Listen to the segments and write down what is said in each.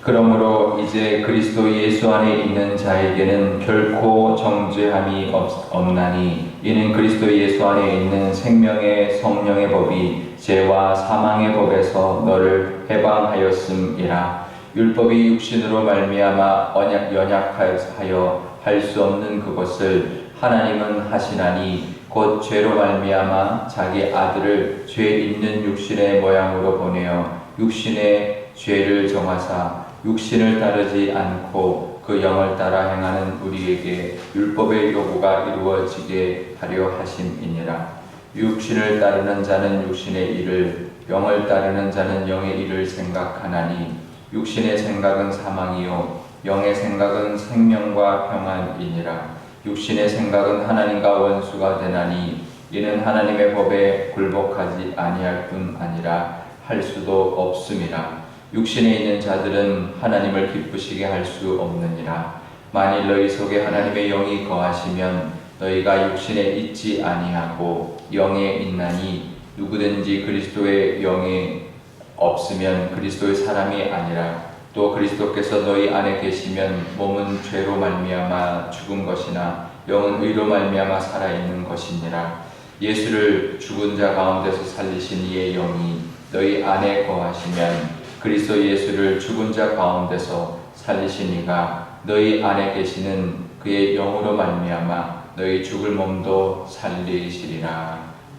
그러므로 이제 그리스도 예수 안에 있는 자에게는 결코 정죄함이 없나니 이는 그리스도 예수 안에 있는 생명의 성령의 법이 죄와 사망의 법에서 너를 해방하였음이라. 율법이 육신으로 말미암아 연약하여 할 수 없는 그것을 하나님은 하시나니 곧 죄로 말미암아 자기 아들을 죄 있는 육신의 모양으로 보내어 육신의 죄를 정하사 육신을 따르지 않고 그 영을 따라 행하는 우리에게 율법의 요구가 이루어지게 하려 하심이니라. 육신을 따르는 자는 육신의 일을, 영을 따르는 자는 영의 일을 생각하나니 육신의 생각은 사망이요 영의 생각은 생명과 평안이니라. 육신의 생각은 하나님과 원수가 되나니 이는 하나님의 법에 굴복하지 아니할 뿐 아니라 할 수도 없음이라. 육신에 있는 자들은 하나님을 기쁘시게 할 수 없느니라. 만일 너희 속에 하나님의 영이 거하시면 너희가 육신에 있지 아니하고 영에 있나니 누구든지 그리스도의 영에 없으면 그리스도의 사람이 아니라. 또 그리스도께서 너희 안에 계시면 몸은 죄로 말미암아 죽은 것이나 영은 의로 말미암아 살아있는 것이니라. 예수를 죽은 자 가운데서 살리신 이의 영이 너희 안에 거하시면 그리스도 예수를 죽은 자 가운데서 살리신 이가 너희 안에 계시는 그의 영으로 말미암아 너희 죽을 몸도 살리시리라.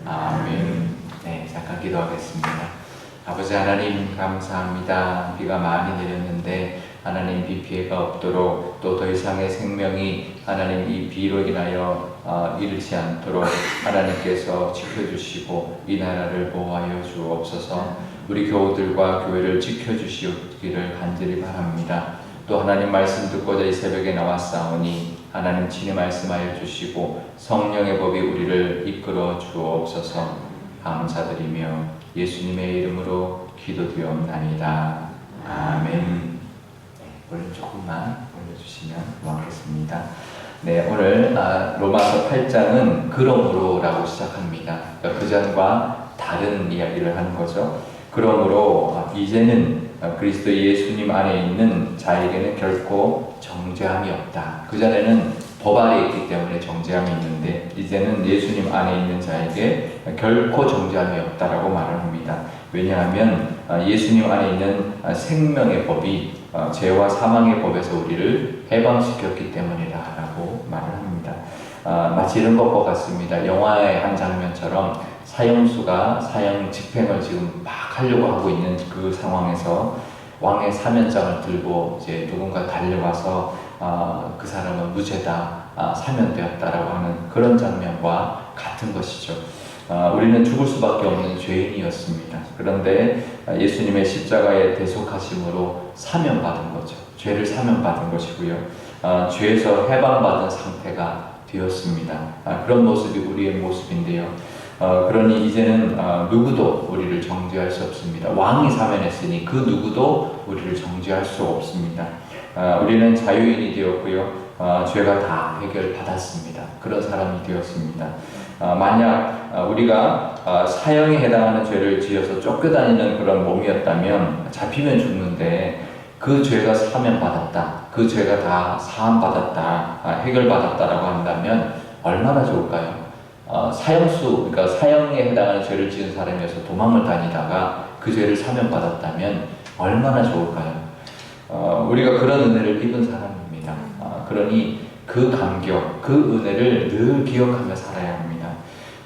아멘. 네, 잠깐 기도하겠습니다. 아버지 하나님 감사합니다. 비가 많이 내렸는데 하나님 비 피해가 없도록 또 더 이상의 생명이 하나님 이 비로 인하여 잃지 않도록 하나님께서 지켜주시고 이 나라를 보호하여 주옵소서. 우리 교우들과 교회를 지켜주시기를 간절히 바랍니다. 또 하나님 말씀 듣고자 이 새벽에 나왔사오니 하나님 친히 말씀하여 주시고 성령의 법이 우리를 이끌어 주옵소서. 감사드리며 예수님의 이름으로 기도드리옵나이다. 아멘. 오늘 조금만 올려주시면 고맙겠습니다. 네, 오늘 로마서 8장은 그러므로라고 시작합니다. 그러니까 그전과 다른 이야기를 하는 거죠. 그러므로 이제는 그리스도 예수님 안에 있는 자에게는 결코 정죄함이 없다. 그전에는 법 아래에 있기 때문에 정죄함이 있는데 이제는 예수님 안에 있는 자에게 결코 정죄함이 없다라고 말을 합니다. 왜냐하면 예수님 안에 있는 생명의 법이 죄와 사망의 법에서 우리를 해방시켰기 때문이다라고 말을 합니다. 마치 이런 것과 같습니다. 영화의 한 장면처럼 사형수가 사형 집행을 지금 막 하려고 하고 있는 그 상황에서 왕의 사면장을 들고 이제 누군가 달려와서 그 사람은 무죄다, 사면되었다라고 하는 그런 장면과 같은 것이죠. 우리는 죽을 수밖에 없는 죄인이었습니다. 그런데 예수님의 십자가의 대속하심으로 사면받은 거죠. 죄를 사면받은 것이고요. 죄에서 해방받은 상태가 되었습니다. 그런 모습이 우리의 모습인데요. 그러니 이제는 누구도 우리를 정죄할 수 없습니다. 왕이 사면했으니 그 누구도 우리를 정죄할 수 없습니다. 우리는 자유인이 되었고요. 죄가 다 해결받았습니다. 그런 사람이 되었습니다. 만약 우리가 사형에 해당하는 죄를 지어서 쫓겨다니는 그런 몸이었다면 잡히면 죽는데 그 죄가 사면받았다, 그 죄가 다 사함받았다, 해결받았다라고 한다면 얼마나 좋을까요? 사형수, 그러니까 사형에 해당하는 죄를 지은 사람이어서 도망을 다니다가 그 죄를 사면받았다면 얼마나 좋을까요? 우리가 그런 은혜를 입은 사람입니다. 그러니 그 감격, 그 은혜를 늘 기억하며 살아야 합니다.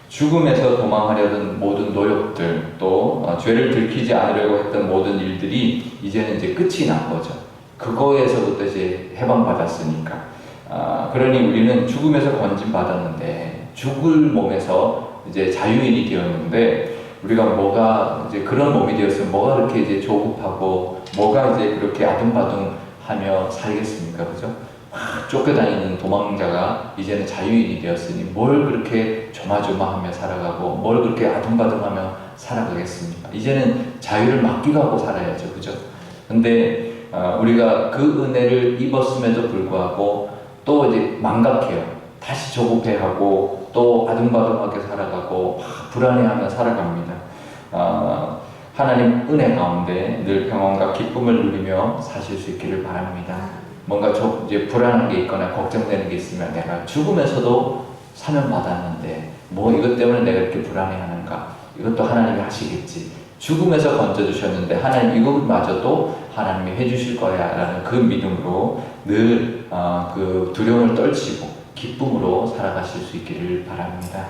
죽음에서 도망하려던 모든 노력들, 또 죄를 들키지 않으려고 했던 모든 일들이 이제는 이제 끝이 난 거죠. 그거에서부터 이제 해방받았으니까. 그러니 우리는 죽음에서 건진받았는데 죽을 몸에서 이제 자유인이 되었는데 우리가 뭐가 이제 그런 몸이 되었으면 뭐가 그렇게 이제 조급하고 뭐가 이제 그렇게 아둥바둥하며 살겠습니까, 그죠? 막 쫓겨다니는 도망자가 이제는 자유인이 되었으니 뭘 그렇게 조마조마하며 살아가고 뭘 그렇게 아둥바둥하며 살아가겠습니까? 이제는 자유를 맡기고 살아야죠, 그죠? 근데 우리가 그 은혜를 입었음에도 불구하고 또 이제 망각해요. 다시 조급해하고 또 아둥바둥하게 살아가고 막 불안해하며 살아갑니다. 하나님 은혜 가운데 늘 평안과 기쁨을 누리며 사실 수 있기를 바랍니다. 뭔가 이제 불안한 게 있거나 걱정되는 게 있으면 내가 죽으면서도 사명 받았는데 뭐 이것 때문에 내가 이렇게 불안해하는가? 이것도 하나님이 하시겠지. 죽음에서 건져주셨는데 하나님 이것마저도 하나님이 해주실 거야 라는 그 믿음으로 늘 그 두려움을 떨치고 기쁨으로 살아가실 수 있기를 바랍니다.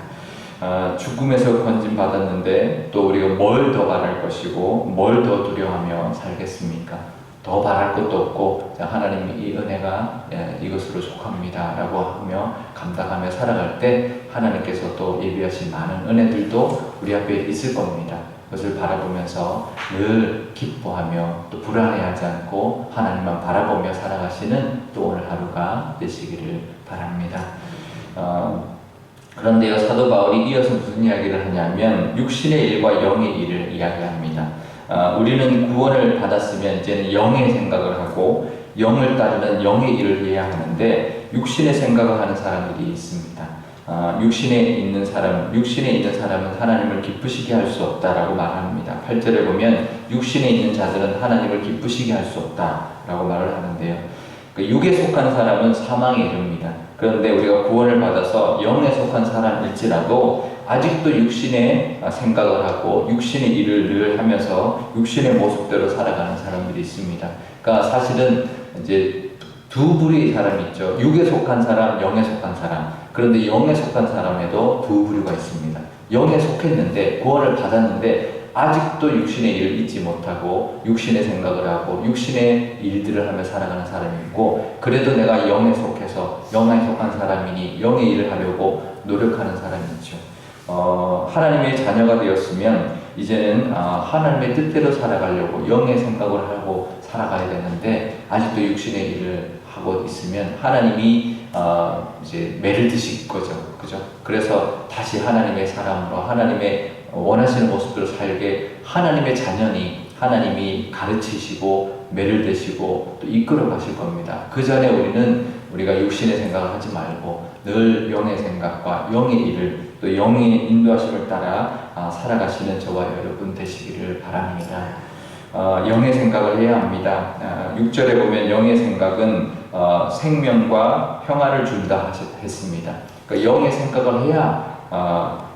죽음에서 건짐 받았는데 또 우리가 뭘 더 바랄 것이고 뭘 더 두려워하며 살겠습니까? 더 바랄 것도 없고 하나님이 이 은혜가 이것으로 속합니다 라고 하며 감당하며 살아갈 때 하나님께서 또 예비하신 많은 은혜들도 우리 앞에 있을 겁니다. 그것을 바라보면서 늘 기뻐하며 또 불안해하지 않고 하나님만 바라보며 살아가시는 또 오늘 하루가 되시기를 바랍니다. 그런데요, 사도 바울이 이어서 무슨 이야기를 하냐면 육신의 일과 영의 일을 이야기합니다. 우리는 구원을 받았으면 이제는 영의 생각을 하고 영을 따르는 영의 일을 해야 하는데 육신의 생각을 하는 사람들이 있습니다. 육신에 있는 사람은 하나님을 기쁘시게 할 수 없다라고 말합니다. 8절에 보면 육신에 있는 자들은 하나님을 기쁘시게 할 수 없다라고 말을 하는데요. 육에 속한 사람은 사망에 이릅니다. 그런데 우리가 구원을 받아서 영에 속한 사람일지라도 아직도 육신의 생각을 하고 육신의 일을 늘 하면서 육신의 모습대로 살아가는 사람들이 있습니다. 그러니까 사실은 이제 두 부류의 사람이 있죠. 육에 속한 사람, 영에 속한 사람. 그런데 영에 속한 사람에도 두 부류가 있습니다. 영에 속했는데 구원을 받았는데 아직도 육신의 일을 잊지 못하고 육신의 생각을 하고 육신의 일들을 하며 살아가는 사람이 있고 그래도 내가 영에 속해서 영에 속한 사람이니 영의 일을 하려고 노력하는 사람이 있죠. 하나님의 자녀가 되었으면 이제는 하나님의 뜻대로 살아가려고 영의 생각을 하고 살아가야 되는데 아직도 육신의 일을 하고 있으면 하나님이 이제 매를 드실 거죠. 그죠? 그래서 다시 하나님의 사람으로 하나님의 원하시는 모습으로 살게 하나님의 자녀니 하나님이 가르치시고 매를 대시고 또 이끌어 가실 겁니다. 그 전에 우리가 육신의 생각을 하지 말고 늘 영의 생각과 영의 일을 또 영의 인도하심을 따라 살아가시는 저와 여러분 되시기를 바랍니다. 영의 생각을 해야 합니다. 6절에 보면 영의 생각은 생명과 평화를 준다 했습니다. 그러니까 영의 생각을 해야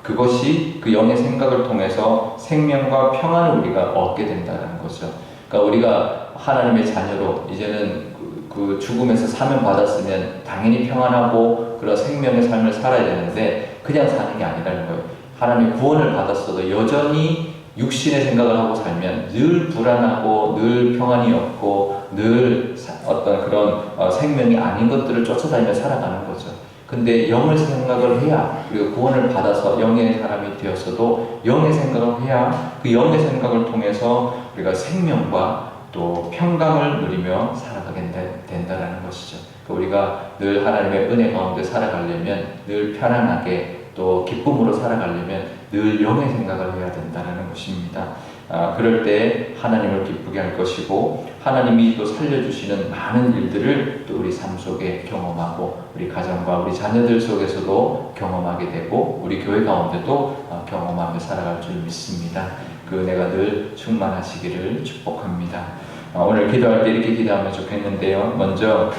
그것이 그 영의 생각을 통해서 생명과 평안을 우리가 얻게 된다는 거죠. 그러니까 우리가 하나님의 자녀로 이제는 그 죽음에서 사명 받았으면 당연히 평안하고 그런 생명의 삶을 살아야 되는데 그냥 사는 게 아니라는 거예요. 하나님 구원을 받았어도 여전히 육신의 생각을 하고 살면 늘 불안하고 늘 평안이 없고 늘 어떤 그런 생명이 아닌 것들을 쫓아다니며 살아가는 거죠. 근데 영의 생각을 해야 우리가 구원을 받아서 영의 사람이 되었어도 영의 생각을 해야 그 영의 생각을 통해서 우리가 생명과 또 평강을 누리며 살아가게 된다는 것이죠. 우리가 늘 하나님의 은혜 가운데 살아가려면 늘 편안하게 또 기쁨으로 살아가려면 늘 영의 생각을 해야 된다는 것입니다. 그럴 때 하나님을 기쁘게 할 것이고 하나님이 또 살려주시는 많은 일들을 또 우리 삶 속에 경험하고 우리 가정과 우리 자녀들 속에서도 경험하게 되고 우리 교회 가운데도 경험하며 살아갈 줄 믿습니다. 그 은혜가 늘 충만하시기를 축복합니다. 오늘 기도할 때 이렇게 기도하면 좋겠는데요. 먼저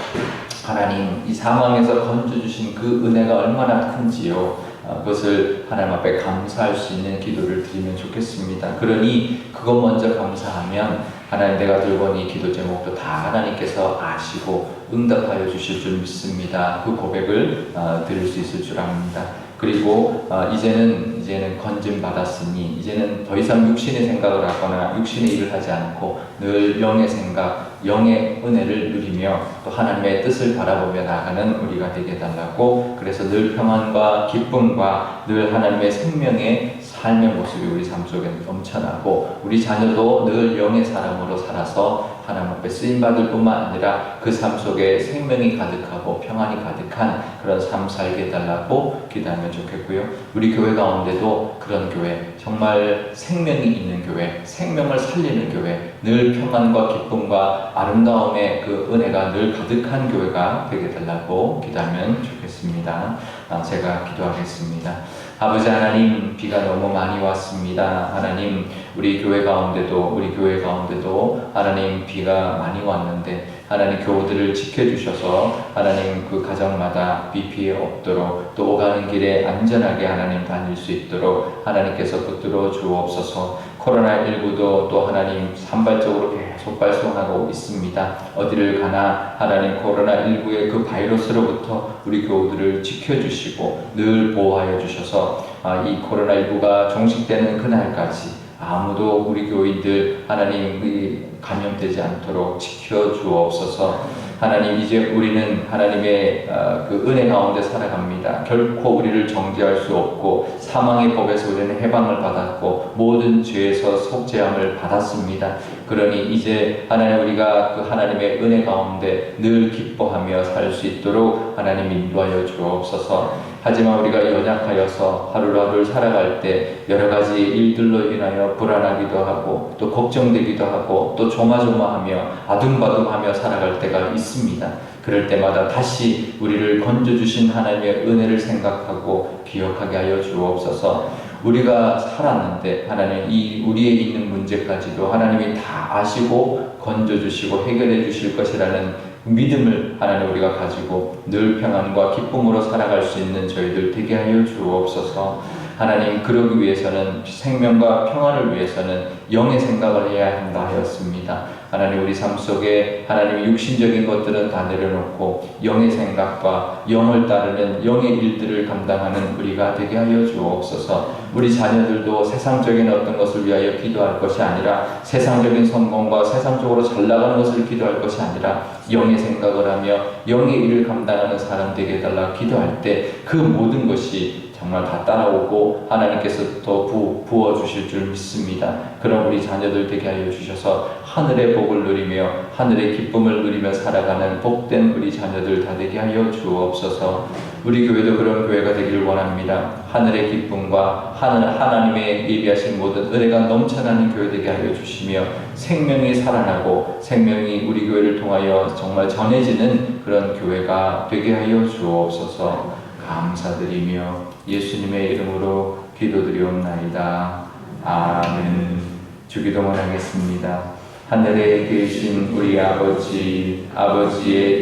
하나님 이 상황에서 건져주신 그 은혜가 얼마나 큰지요. 그것을 하나님 앞에 감사할 수 있는 기도를 드리면 좋겠습니다. 그러니 그것 먼저 감사하면 하나님 내가 들고 온 이 기도 제목도 다 하나님께서 아시고 응답하여 주실 줄 믿습니다. 그 고백을 드릴 수 있을 줄 압니다. 그리고 이제는 건짐 받았으니 이제는 더 이상 육신의 생각을 하거나 육신의 일을 하지 않고 늘 영의 생각, 영의 은혜를 누리며 또 하나님의 뜻을 바라보며 나가는 우리가 되게 해달라고 그래서 늘 평안과 기쁨과 늘 하나님의 생명의 삶의 모습이 우리 삶 속에 넘쳐나고 우리 자녀도 늘 영의 사람으로 살아서 하나님 앞에 쓰임받을 뿐만 아니라 그 삶 속에 생명이 가득하고 평안이 가득한 그런 삶 살게 해달라고 기도하면 좋겠고요. 우리 교회 가운데도 그런 교회, 정말 생명이 있는 교회, 생명을 살리는 교회, 늘 평안과 기쁨과 아름다움의 그 은혜가 늘 가득한 교회가 되게 해달라고 기도하면 좋겠습니다. 제가 기도하겠습니다. 아버지 하나님, 비가 너무 많이 왔습니다. 하나님, 우리 교회 가운데도 하나님 비가 많이 왔는데 하나님 교우들을 지켜주셔서 하나님 그 가정마다 비 피해 없도록 또 오가는 길에 안전하게 하나님 다닐 수 있도록 하나님께서 붙들어 주옵소서. 코로나19도 또 하나님 산발적으로 계속 발송하고 있습니다. 어디를 가나 하나님 코로나19의 그 바이러스로부터 우리 교우들을 지켜주시고 늘 보호하여 주셔서 이 코로나19가 종식되는 그날까지 아무도 우리 교인들 하나님이 감염되지 않도록 지켜주옵소서. 하나님, 이제 우리는 하나님의 그 은혜 가운데 살아갑니다. 결코 우리를 정죄할 수 없고 사망의 법에서 우리는 해방을 받았고 모든 죄에서 속죄함을 받았습니다. 그러니 이제 하나님, 우리가 그 하나님의 은혜 가운데 늘 기뻐하며 살 수 있도록 하나님 인도하여 주옵소서. 하지만 우리가 연약하여서 하루하루를 살아갈 때 여러 가지 일들로 인하여 불안하기도 하고 또 걱정되기도 하고 또 조마조마하며 아둥바둥하며 살아갈 때가 있습니다. 그럴 때마다 다시 우리를 건져주신 하나님의 은혜를 생각하고 기억하게 하여 주옵소서. 우리가 살았는데 하나님 이 우리에 있는 문제까지도 하나님이 다 아시고 건져주시고 해결해 주실 것이라는 믿음을 하나님 우리가 가지고 늘 평안과 기쁨으로 살아갈 수 있는 저희들 되게 하여 주옵소서. 하나님, 그러기 위해서는 생명과 평안을 위해서는 영의 생각을 해야 한다 하였습니다. 하나님, 우리 삶 속에 하나님의 육신적인 것들은 다 내려놓고 영의 생각과 영을 따르는 영의 일들을 감당하는 우리가 되게 하여 주옵소서. 우리 자녀들도 세상적인 어떤 것을 위하여 기도할 것이 아니라 세상적인 성공과 세상적으로 잘 나가는 것을 기도할 것이 아니라 영의 생각을 하며 영의 일을 감당하는 사람 되게 해달라 기도할 때 그 모든 것이 정말 다 따라오고 하나님께서 더 부어주실 줄 믿습니다. 그럼 우리 자녀들 되게 하여 주셔서 하늘의 복을 누리며 하늘의 기쁨을 누리며 살아가는 복된 우리 자녀들 다 되게 하여 주옵소서. 우리 교회도 그런 교회가 되기를 원합니다. 하늘의 기쁨과 하나님의 예비하신 모든 은혜가 넘쳐나는 교회 되게 하여 주시며 생명이 살아나고 생명이 우리 교회를 통하여 정말 전해지는 그런 교회가 되게 하여 주옵소서. 감사드리며 예수님의 이름으로 기도드리옵나이다. 아멘. 주기도문 하겠습니다. 하늘에 계신 우리 아버지의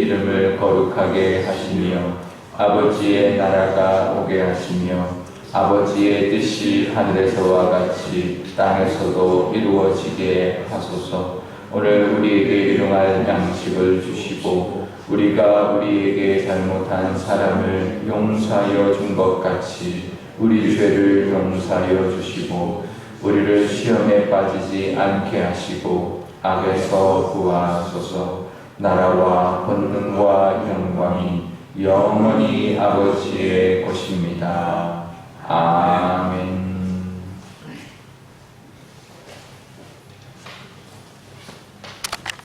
이름을 거룩하게 하시며 아버지의 나라가 오게 하시며 아버지의 뜻이 하늘에서와 같이 땅에서도 이루어지게 하소서. 오늘 우리에게 일용할 양식을 주시고 우리가 우리에게 잘못한 사람을 용서하여 준 것 같이 우리 죄를 용서하여 주시고 우리를 시험에 빠지지 않게 하시고 악에서 구하소서. 나라와 권능과 영광이 영원히 아버지의 것입니다.